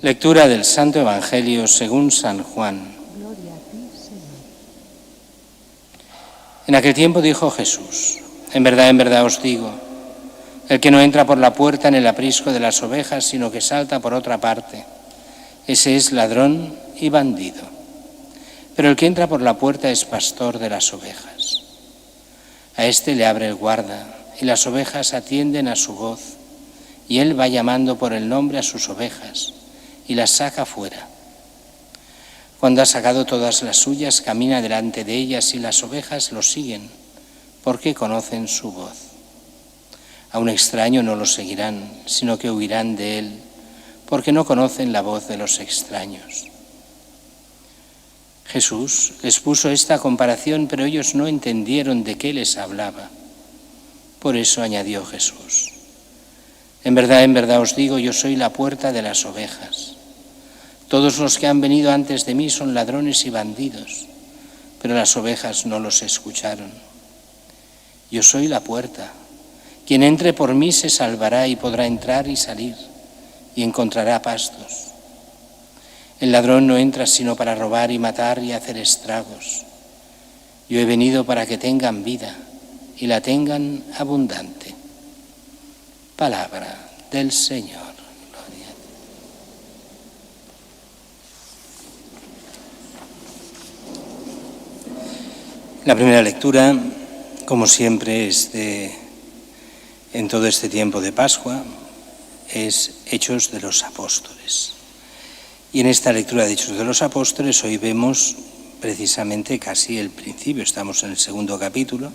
Lectura del Santo Evangelio según San Juan. Gloria a ti, Señor. En aquel tiempo dijo Jesús: en verdad os digo, el que no entra por la puerta en el aprisco de las ovejas, sino que salta por otra parte, ese es ladrón y bandido. Pero el que entra por la puerta es pastor de las ovejas. A éste le abre el guarda, y las ovejas atienden a su voz, y él va llamando por el nombre a sus ovejas, y las saca fuera. Cuando ha sacado todas las suyas, camina delante de ellas, y las ovejas lo siguen, porque conocen su voz. A un extraño no lo seguirán, sino que huirán de él, porque no conocen la voz de los extraños. Jesús les puso esta comparación, pero ellos no entendieron de qué les hablaba. Por eso añadió Jesús: en verdad os digo, yo soy la puerta de las ovejas. Todos los que han venido antes de mí son ladrones y bandidos, pero las ovejas no los escucharon. Yo soy la puerta. Quien entre por mí se salvará y podrá entrar y salir, y encontrará pastos. El ladrón no entra sino para robar y matar y hacer estragos. Yo he venido para que tengan vida y la tengan abundante. Palabra del Señor. Gloria a ti. La primera lectura, como siempre, en todo este tiempo de Pascua, es Hechos de los Apóstoles. Y en esta lectura de Hechos de los Apóstoles hoy vemos precisamente casi el principio, estamos en el segundo capítulo.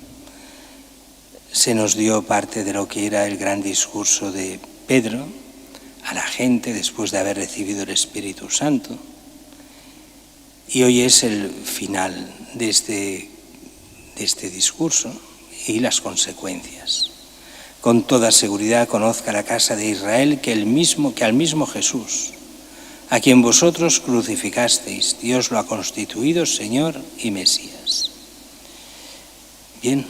Se nos dio parte de lo que era el gran discurso de Pedro a la gente después de haber recibido el Espíritu Santo. Y hoy es el final de este discurso y las consecuencias. Con toda seguridad conozca la casa de Israel que al mismo Jesús, a quien vosotros crucificasteis, Dios lo ha constituido Señor y Mesías. Bien,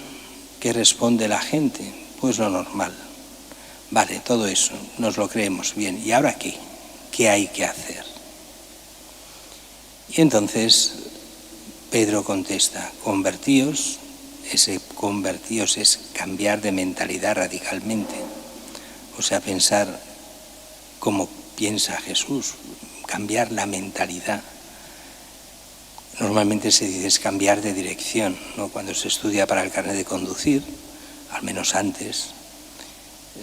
¿qué responde la gente? Pues lo normal. Vale, todo eso, nos lo creemos bien. ¿Y ahora qué? ¿Qué hay que hacer? Y entonces Pedro contesta: convertíos. Ese convertíos es cambiar de mentalidad radicalmente. O sea, pensar como piensa Jesús, cambiar la mentalidad. Normalmente se dice es cambiar de dirección, ¿no? Cuando se estudia para el carnet de conducir, al menos antes,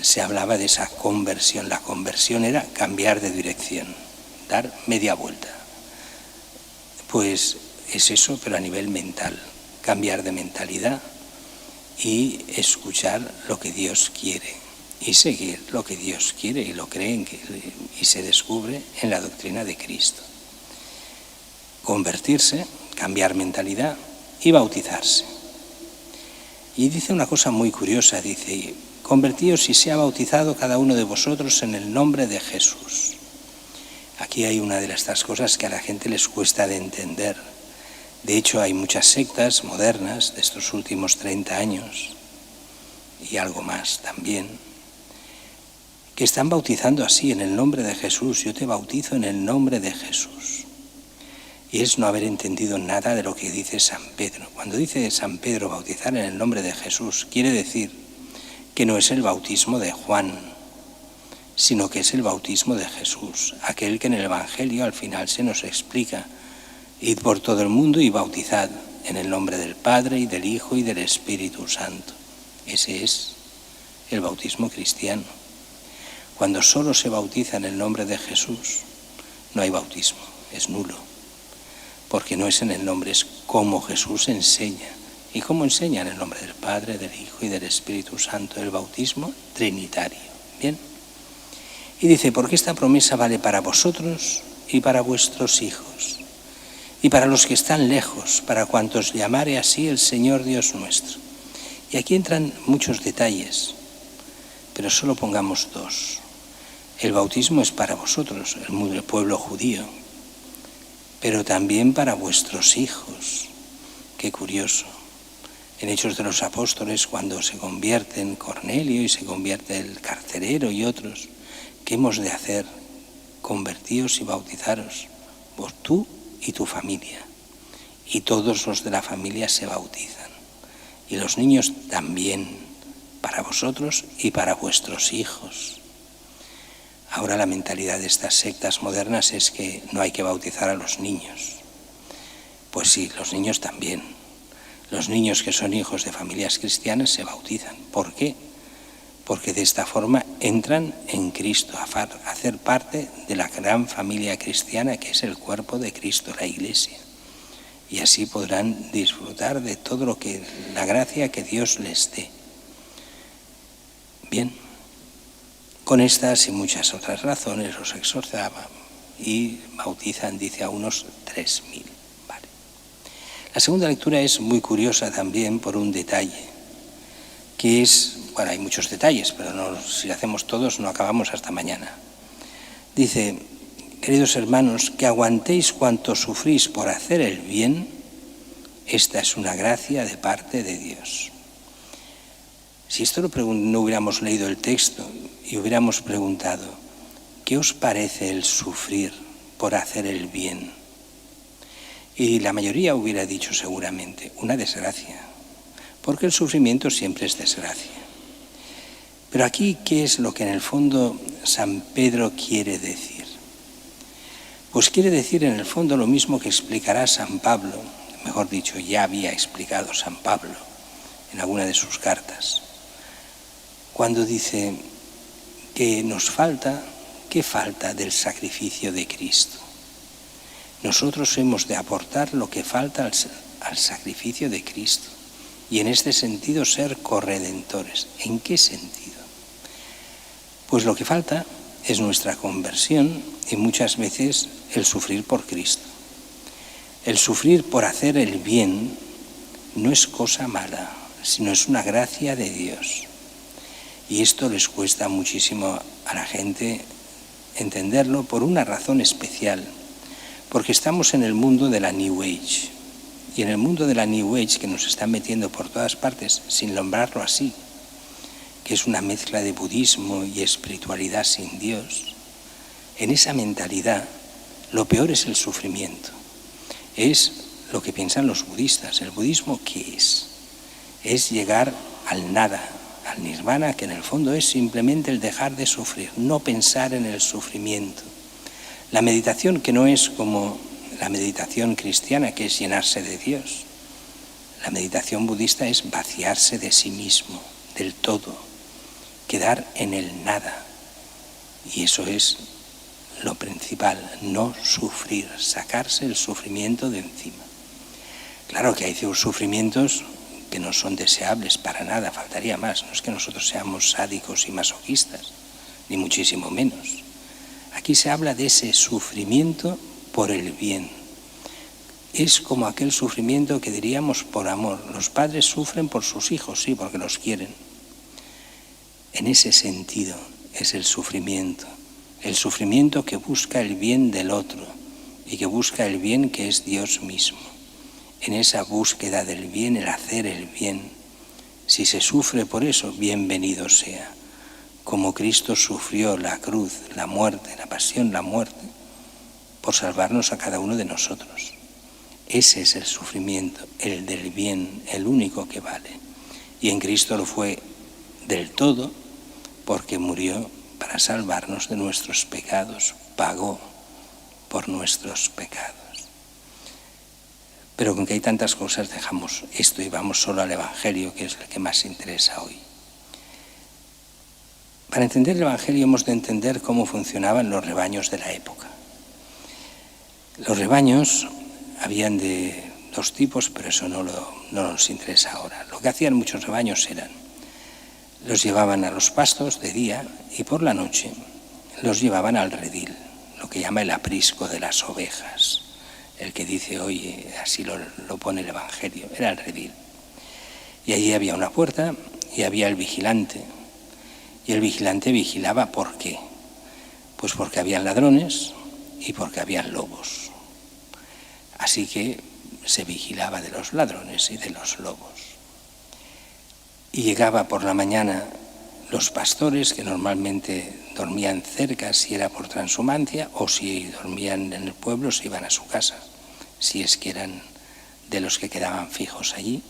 se hablaba de esa conversión. La conversión era cambiar de dirección, dar media vuelta. Pues es eso, pero a nivel mental, cambiar de mentalidad y escuchar lo que Dios quiere y seguir lo que Dios quiere y lo creen y se descubre en la doctrina de Cristo. Convertirse, cambiar mentalidad y bautizarse. Y dice una cosa muy curiosa, dice: convertíos y sea bautizado cada uno de vosotros en el nombre de Jesús. Aquí hay una de estas cosas que a la gente les cuesta de entender. De hecho, hay muchas sectas modernas de estos últimos 30 años y algo más también, que están bautizando así, en el nombre de Jesús. Yo te bautizo en el nombre de Jesús. Y es no haber entendido nada de lo que dice San Pedro. Cuando dice San Pedro bautizar en el nombre de Jesús, quiere decir que no es el bautismo de Juan, sino que es el bautismo de Jesús, aquel que en el Evangelio al final se nos explica: id por todo el mundo y bautizad en el nombre del Padre y del Hijo y del Espíritu Santo. Ese es el bautismo cristiano. Cuando solo se bautiza en el nombre de Jesús, no hay bautismo, es nulo, porque no es en el nombre, es como Jesús enseña. ¿Y cómo enseña? En el nombre del Padre, del Hijo y del Espíritu Santo, el bautismo trinitario. Bien. Y dice: porque esta promesa vale para vosotros y para vuestros hijos, y para los que están lejos, para cuantos llamare así el Señor Dios nuestro. Y aquí entran muchos detalles, pero solo pongamos dos. El bautismo es para vosotros, el pueblo judío, pero también para vuestros hijos. Qué curioso. En Hechos de los Apóstoles, cuando se convierten Cornelio y se convierte el carcelero y otros, ¿qué hemos de hacer convertíos y bautizaros, vos, tú y tu familia. Y todos los de la familia se bautizan. Y los niños también, para vosotros y para vuestros hijos. Ahora la mentalidad de estas sectas modernas es que no hay que bautizar a los niños. Pues sí, los niños también. Los niños que son hijos de familias cristianas se bautizan. ¿Por qué? Porque de esta forma entran en Cristo, a hacer parte de la gran familia cristiana que es el cuerpo de Cristo, la Iglesia. Y así podrán disfrutar de todo lo que, la gracia que Dios les dé. Bien, con estas y muchas otras razones los exhortaba y bautizan, dice, a unos 3.000. Vale. La segunda lectura es muy curiosa también por un detalle, que es, bueno, hay muchos detalles, pero no, si hacemos todos no acabamos hasta mañana. Dice: queridos hermanos, que aguantéis cuanto sufrís por hacer el bien, esta es una gracia de parte de Dios. Si esto no hubiéramos leído el texto y hubiéramos preguntado, ¿qué os parece el sufrir por hacer el bien? Y la mayoría hubiera dicho seguramente, una desgracia, porque el sufrimiento siempre es desgracia. Pero aquí, ¿qué es lo que en el fondo San Pedro quiere decir? Pues quiere decir en el fondo lo mismo que explicará San Pablo, mejor dicho, ya había explicado San Pablo en alguna de sus cartas, cuando dice que nos falta, ¿qué falta del sacrificio de Cristo? Nosotros hemos de aportar lo que falta al sacrificio de Cristo y en este sentido ser corredentores. ¿En qué sentido? Pues lo que falta es nuestra conversión y muchas veces el sufrir por Cristo. El sufrir por hacer el bien no es cosa mala, sino es una gracia de Dios. Y esto les cuesta muchísimo a la gente entenderlo por una razón especial, porque estamos en el mundo de la New Age. Y en el mundo de la New Age, que nos están metiendo por todas partes, sin nombrarlo así, que es una mezcla de budismo y espiritualidad sin Dios, en esa mentalidad lo peor es el sufrimiento. Es lo que piensan los budistas. ¿El budismo qué es? Es llegar al nada, al nirvana, que en el fondo es simplemente el dejar de sufrir, no pensar en el sufrimiento. La meditación, que no es como la meditación cristiana, que es llenarse de Dios. La meditación budista es vaciarse de sí mismo, del todo, quedar en el nada. Y eso es lo principal, no sufrir, sacarse el sufrimiento de encima. Claro que hay sufrimientos que no son deseables para nada, faltaría más. No es que nosotros seamos sádicos y masoquistas, ni muchísimo menos. Aquí se habla de ese sufrimiento por el bien. Es como aquel sufrimiento que diríamos por amor. Los padres sufren por sus hijos, sí, porque los quieren. En ese sentido es el sufrimiento que busca el bien del otro y que busca el bien que es Dios mismo. En esa búsqueda del bien, el hacer el bien, si se sufre por eso, bienvenido sea. Como Cristo sufrió la cruz, la muerte, la pasión, la muerte, por salvarnos a cada uno de nosotros. Ese es el sufrimiento, el del bien, el único que vale. Y en Cristo lo fue del todo, porque murió para salvarnos de nuestros pecados, pagó por nuestros pecados. Pero con que hay tantas cosas, dejamos esto y vamos solo al Evangelio, que es el que más interesa hoy. Para entender el Evangelio hemos de entender cómo funcionaban los rebaños de la época. Los rebaños habían de dos tipos, pero eso no nos interesa ahora. Lo que hacían muchos rebaños los llevaban a los pastos de día y por la noche los llevaban al redil, lo que llama el aprisco de las ovejas. El que dice hoy, así lo pone el Evangelio, era el redil. Y allí había una puerta y había el vigilante. Y el vigilante vigilaba, ¿por qué? Pues porque habían ladrones y porque habían lobos. Así que se vigilaba de los ladrones y de los lobos. Y llegaba por la mañana Los pastores, que normalmente dormían cerca si era por transhumancia, o si dormían en el pueblo se iban a su casa, si es que eran de los que quedaban fijos allí.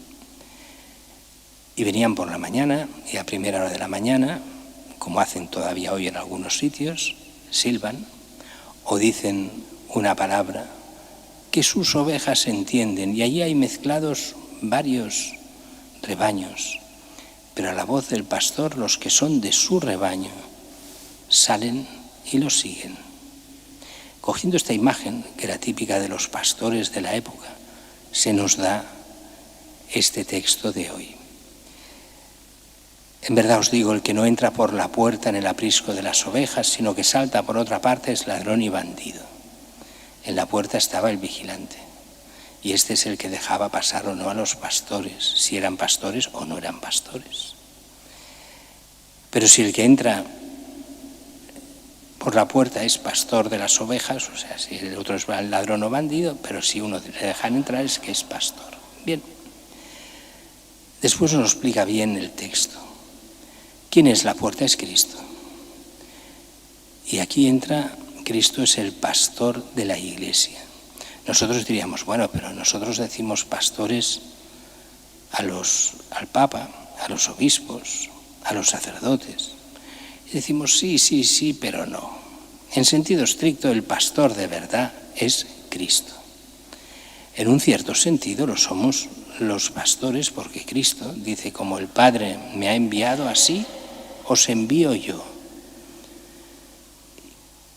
Y venían por la mañana, y a primera hora de la mañana, como hacen todavía hoy en algunos sitios, silban o dicen una palabra que sus ovejas entienden, y allí hay mezclados varios rebaños, pero a la voz del pastor los que son de su rebaño salen y los siguen. Cogiendo esta imagen, que era típica de los pastores de la época, se nos da este texto de hoy. En verdad os digo, el que no entra por la puerta en el aprisco de las ovejas, sino que salta por otra parte, es ladrón y bandido. En la puerta estaba el vigilante, y este es el que dejaba pasar o no a los pastores, si eran pastores o no eran pastores. Pero si el que entra por la puerta es pastor de las ovejas, o sea, si el otro es ladrón o bandido, pero si uno le dejan entrar es que es pastor. Bien, después nos explica bien el texto. ¿Quién es la puerta? Es Cristo. Y aquí entra, Cristo es el pastor de la Iglesia. Nosotros diríamos, bueno, pero nosotros decimos pastores al Papa, a los obispos, a los sacerdotes. Y decimos sí, pero no. En sentido estricto, el pastor de verdad es Cristo. En un cierto sentido lo somos los pastores, porque Cristo dice, como el Padre me ha enviado, así os envío yo.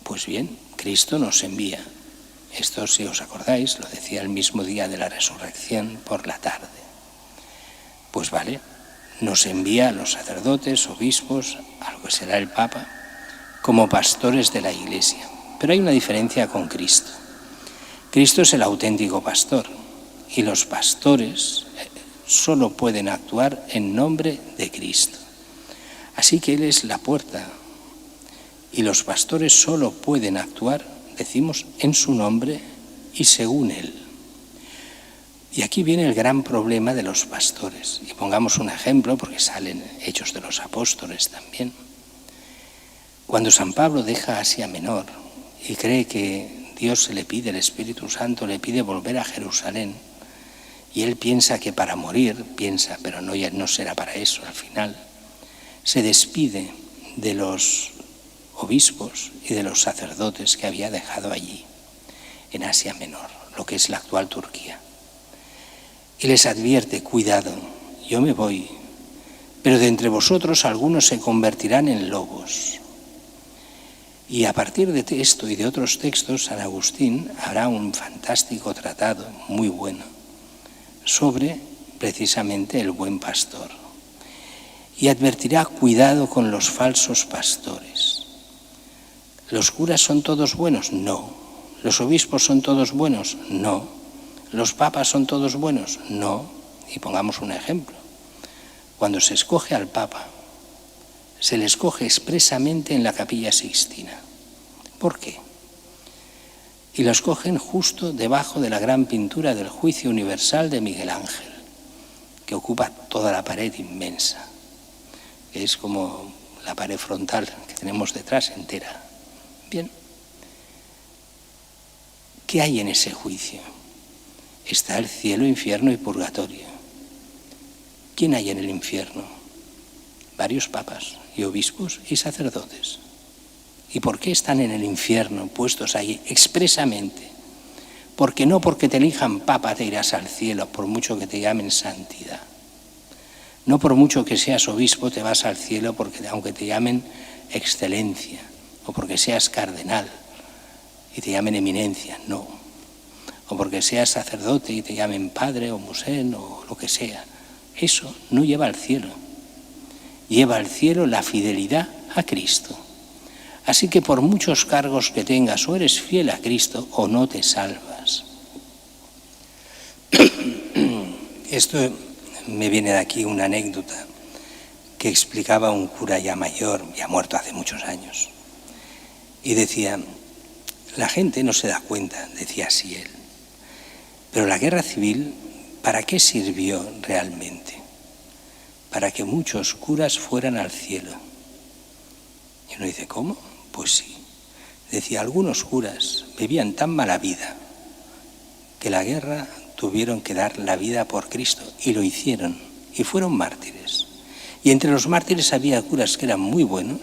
Pues bien, Cristo nos envía. Esto, si os acordáis, lo decía el mismo día de la resurrección por la tarde. Pues vale, nos envía a los sacerdotes, obispos, a lo que será el Papa, como pastores de la Iglesia. Pero hay una diferencia con Cristo. Cristo es el auténtico pastor, y los pastores solo pueden actuar en nombre de Cristo. Así que Él es la puerta, y los pastores solo pueden actuar, decimos, en su nombre y según Él. Y aquí viene el gran problema de los pastores. Y pongamos un ejemplo, porque salen Hechos de los Apóstoles también. Cuando San Pablo deja Asia Menor y cree que Dios se le pide, el Espíritu Santo le pide volver a Jerusalén, y él piensa que para morir, pero no, ya no será para eso al final, se despide de los obispos y de los sacerdotes que había dejado allí, en Asia Menor, lo que es la actual Turquía. Y les advierte, cuidado, yo me voy, pero de entre vosotros algunos se convertirán en lobos. Y a partir de esto y de otros textos, San Agustín hará un fantástico tratado, muy bueno, sobre precisamente el buen pastor. Y advertirá, cuidado con los falsos pastores. ¿Los curas son todos buenos? No. ¿Los obispos son todos buenos? No. ¿Los papas son todos buenos? No. Y pongamos un ejemplo. Cuando se escoge al papa, se le escoge expresamente en la Capilla Sixtina. ¿Por qué? Y lo escogen justo debajo de la gran pintura del Juicio Universal de Miguel Ángel, que ocupa toda la pared inmensa, que es como la pared frontal que tenemos detrás entera. Bien, ¿qué hay en ese juicio? Está el cielo, infierno y purgatorio. ¿Quién hay en el infierno? Varios papas y obispos y sacerdotes. ¿Y por qué están en el infierno puestos ahí expresamente? Porque no porque te elijan papa te irás al cielo, por mucho que te llamen santidad. No por mucho que seas obispo te vas al cielo, porque aunque te llamen excelencia, o porque seas cardenal y te llamen eminencia, no. O porque seas sacerdote y te llamen padre o musén o lo que sea. Eso no lleva al cielo. Lleva al cielo la fidelidad a Cristo. Así que por muchos cargos que tengas, o eres fiel a Cristo o no te salvas. Esto me viene de aquí una anécdota que explicaba un cura ya mayor, ya muerto hace muchos años. Y decía, la gente no se da cuenta, decía así él, pero la guerra civil, ¿para qué sirvió realmente? Para que muchos curas fueran al cielo Y uno dice, ¿cómo? Pues sí. Decía, algunos curas vivían tan mala vida que la guerra tuvieron que dar la vida por Cristo, y lo hicieron, y fueron mártires. Y entre los mártires había curas que eran muy buenos,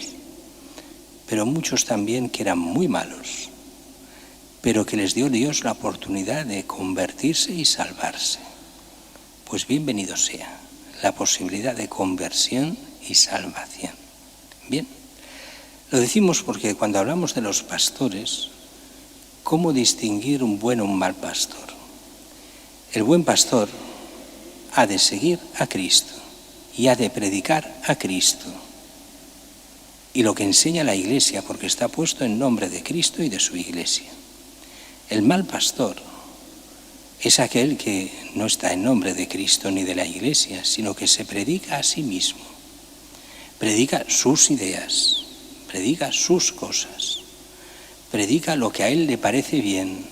pero muchos también que eran muy malos, pero que les dio Dios la oportunidad de convertirse y salvarse. Pues bienvenido sea la posibilidad de conversión y salvación. Bien, lo decimos porque cuando hablamos de los pastores, ¿cómo distinguir un buen o un mal pastor? El buen pastor ha de seguir a Cristo y ha de predicar a Cristo y lo que enseña la Iglesia, porque está puesto en nombre de Cristo y de su Iglesia. El mal pastor es aquel que no está en nombre de Cristo ni de la Iglesia, sino que se predica a sí mismo, predica sus ideas, predica sus cosas, predica lo que a él le parece bien,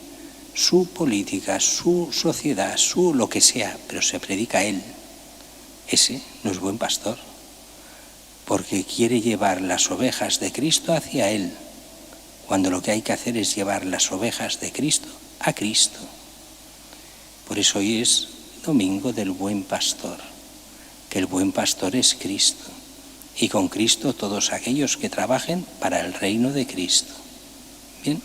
su política, su sociedad, su lo que sea, pero se predica a él. Ese no es buen pastor, porque quiere llevar las ovejas de Cristo hacia él, cuando lo que hay que hacer es llevar las ovejas de Cristo a Cristo. Por eso hoy es domingo del buen pastor, que el buen pastor es Cristo, y con Cristo todos aquellos que trabajen para el reino de Cristo. Bien,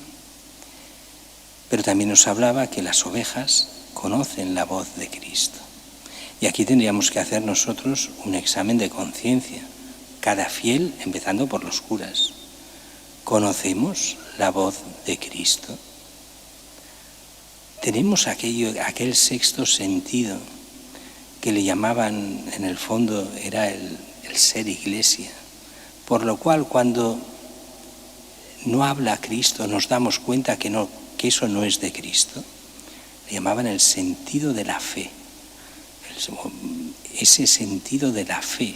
pero también nos hablaba que las ovejas conocen la voz de Cristo. Y aquí tendríamos que hacer nosotros un examen de conciencia, cada fiel, empezando por los curas. ¿Conocemos la voz de Cristo? Tenemos aquel sexto sentido que le llamaban, en el fondo, era el ser iglesia, por lo cual cuando no habla Cristo nos damos cuenta que eso no es de Cristo. Le llamaban el sentido de la fe, ese sentido de la fe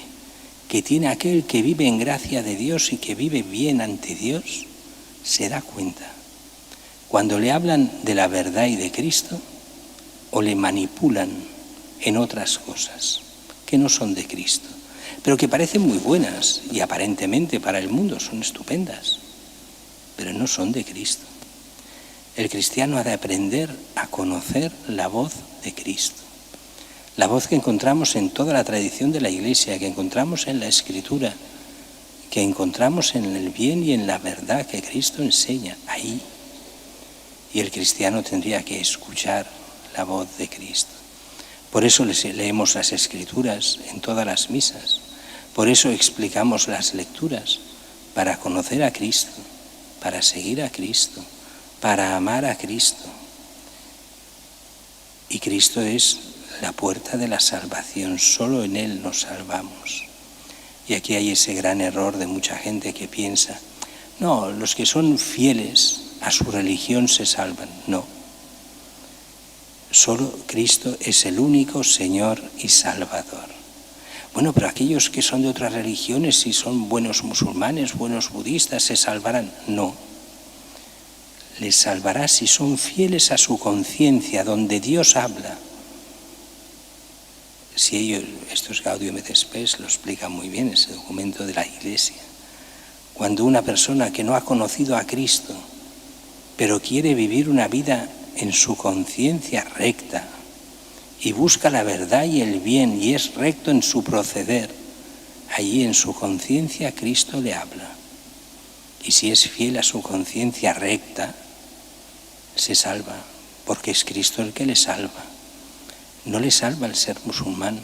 que tiene aquel que vive en gracia de Dios y que vive bien ante Dios, se da cuenta. Cuando le hablan de la verdad y de Cristo, o le manipulan en otras cosas que no son de Cristo, pero que parecen muy buenas y aparentemente para el mundo son estupendas, pero no son de Cristo. El cristiano ha de aprender a conocer la voz de Cristo, la voz que encontramos en toda la tradición de la Iglesia, que encontramos en la Escritura, que encontramos en el bien y en la verdad que Cristo enseña ahí. Y el cristiano tendría que escuchar la voz de Cristo. Por eso leemos las Escrituras en todas las misas, por eso explicamos las lecturas, para conocer a Cristo, para seguir a Cristo, para amar a Cristo. Y Cristo es la puerta de la salvación, solo en Él nos salvamos. Y aquí hay ese gran error de mucha gente que piensa, no, los que son fieles a su religión se salvan. No, solo Cristo es el único Señor y Salvador. Bueno, pero aquellos que son de otras religiones, si son buenos musulmanes, buenos budistas, ¿se salvarán? No. Les salvará si son fieles a su conciencia, donde Dios habla. Si ellos, esto es Gaudium et Spes, lo explica muy bien ese documento de la Iglesia. Cuando una persona que no ha conocido a Cristo, pero quiere vivir una vida en su conciencia recta y busca la verdad y el bien y es recto en su proceder, allí en su conciencia Cristo le habla. Y si es fiel a su conciencia recta, se salva, porque es Cristo el que le salva. No le salva el ser musulmán,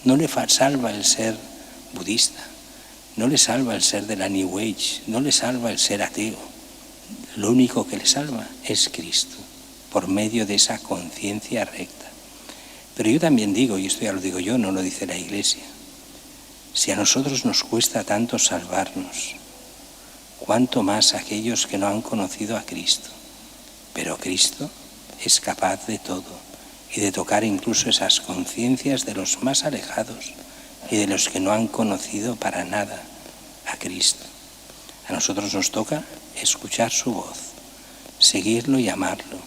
no le salva el ser budista, no le salva el ser de la New Age, no le salva el ser ateo. Lo único que le salva es Cristo, por medio de esa conciencia recta. Pero yo también digo, y esto ya lo digo yo, no lo dice la Iglesia, si a nosotros nos cuesta tanto salvarnos, cuánto más aquellos que no han conocido a Cristo. Pero Cristo es capaz de todo y de tocar incluso esas conciencias de los más alejados y de los que no han conocido para nada a Cristo. A nosotros nos toca escuchar su voz, seguirlo y amarlo,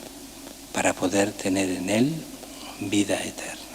para poder tener en Él vida eterna.